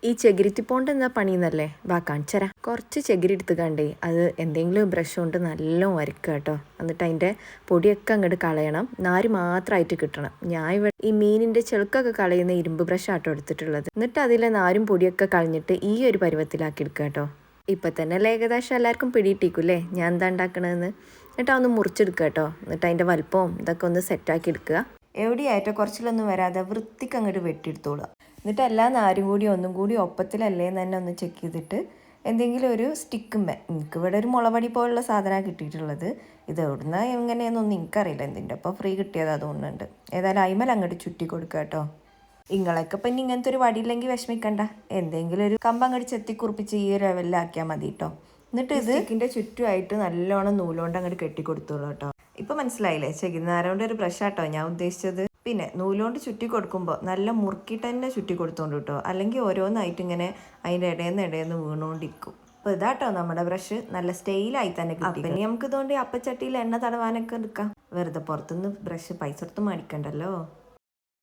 ഈ ചകിരിത്തിപ്പോണ്ട് എന്താ പണിയെന്നല്ലേ വാ കാണിച്ചരാ. കുറച്ച് ചകിരി എടുത്ത് കണ്ടേ അത് എന്തെങ്കിലും ബ്രഷ് കൊണ്ട് നല്ലോണം വരയ്ക്കുക കേട്ടോ. എന്നിട്ട് അതിൻ്റെ പൊടിയൊക്കെ അങ്ങോട്ട് കളയണം, നാര് മാത്രമായിട്ട് കിട്ടണം. ഞാൻ ഇവിടെ ഈ മീനിൻ്റെ ചെളുക്കൊക്കെ കളയുന്ന ഇരുമ്പ് ബ്രഷ് ആട്ടോ എടുത്തിട്ടുള്ളത്. എന്നിട്ട് അതിലെ നാരും പൊടിയൊക്കെ കളഞ്ഞിട്ട് ഈ ഒരു പരുവത്തിലാക്കി എടുക്കുക കേട്ടോ. ഇപ്പം തന്നെ ഏകദേശം എല്ലാവർക്കും പിടിയിട്ടിരിക്കൂല്ലേ ഞാൻ എന്താ ഉണ്ടാക്കണമെന്ന്. എന്നിട്ട് അതൊന്ന് മുറിച്ചെടുക്കുക കേട്ടോ. എന്നിട്ട് അതിൻ്റെ വലുപ്പവും ഇതൊക്കെ ഒന്ന് സെറ്റാക്കി എടുക്കുക. എവിടെയായിട്ടോ കുറച്ചിലൊന്നും വരാതെ വൃത്തിക്ക് അങ്ങോട്ട് വെട്ടിയെടുത്തോളുക. എന്നിട്ട് എല്ലാ നാരും കൂടി ഒന്നും കൂടി ഒപ്പത്തിലല്ലേ എന്ന് തന്നെ ഒന്ന് ചെക്ക് ചെയ്തിട്ട് എന്തെങ്കിലും ഒരു സ്റ്റിക്കുമ്പേ, എനിക്കിവിടെ ഒരു മുളപടി പോലുള്ള സാധനമാണ് കിട്ടിയിട്ടുള്ളത്. ഇത് എവിടുന്ന എങ്ങനെയാണെന്നൊന്നും എനിക്കറിയില്ല, എന്തിൻ്റെ അപ്പോൾ ഫ്രീ കിട്ടിയത് അതുകൊണ്ടുണ്ട്. ഏതായാലും അയിമൽ അങ്ങോട്ട് ചുറ്റി കൊടുക്കുക കേട്ടോ. ഇങ്ങളൊക്കെ ഇപ്പം ഇനി ഇങ്ങനത്തെ ഒരു വടിയില്ലെങ്കിൽ വിഷമിക്കണ്ട, എന്തെങ്കിലും ഒരു കമ്പ് അങ്ങോട്ട് ചെത്തി കുറിപ്പിച്ച് ഈ ഒരു ലെവലിലാക്കിയാൽ മതി കേട്ടോ. എന്നിട്ട് ഇത് സ്റ്റിക്കിൻ്റെ ചുറ്റുമായിട്ട് നല്ലോണം നൂലുകൊണ്ട് അങ്ങോട്ട് കെട്ടിക്കൊടുത്തോളൂ കേട്ടോ. ഇപ്പം മനസ്സിലായില്ലേ, ചകിരിനാരോണ്ട് ഒരു ബ്രഷാട്ടോ ഞാൻ ഉദ്ദേശിച്ചത്. പിന്നെ നൂലുകൊണ്ട് ചുറ്റി കൊടുക്കുമ്പോൾ നല്ല മുറുക്കിയിട്ട് തന്നെ ചുറ്റി കൊടുത്തോണ്ട് കേട്ടോ, അല്ലെങ്കിൽ ഓരോന്നായിട്ട് ഇങ്ങനെ അതിൻ്റെ ഇടയിൽ നിന്ന് വീണുകൊണ്ടിരിക്കും. അപ്പോൾ ഇതാട്ടോ നമ്മുടെ ബ്രഷ് നല്ല സ്റ്റൈലായി തന്നെ കിട്ടി. പിന്നെ നമുക്ക് ഇതുകൊണ്ട് അപ്പച്ചട്ടിയിൽ എണ്ണ തടവാനൊക്കെ എടുക്കാം. വെറുതെ പുറത്തുനിന്ന് ബ്രഷ് പൈസ കൊടുത്ത് മേടിക്കണ്ടല്ലോ.